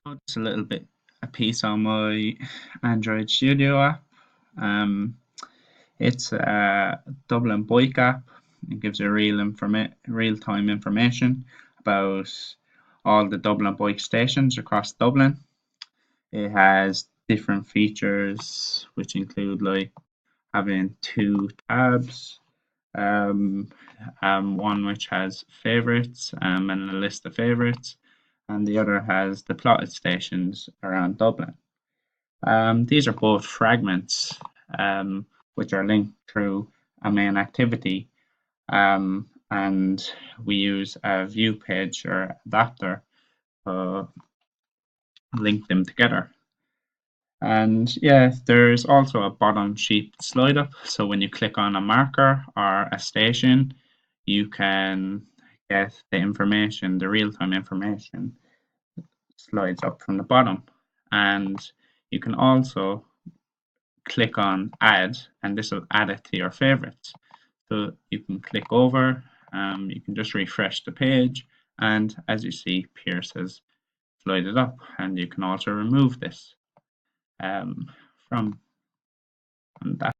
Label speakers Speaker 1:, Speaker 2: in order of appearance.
Speaker 1: So just a piece on my Android Studio app. Um, it's a Dublin Bike app. It gives you real-time information about all the Dublin bike stations across Dublin. It has different features, which include like having two tabs, um, one which has favorites and a list of favorites, and the other has the plotted stations around Dublin. These are both fragments which are linked through a main activity, and we use a view page or adapter to link them together. And yeah, there's also a bottom sheet slide up. So when you click on a marker or a station, you can get the information, the real-time information slides up from the bottom. And you can also click on add, and this will add it to your favorites. So you can click over, you can just refresh the page, and as you see, Pierce has slided up, and you can also remove this from that.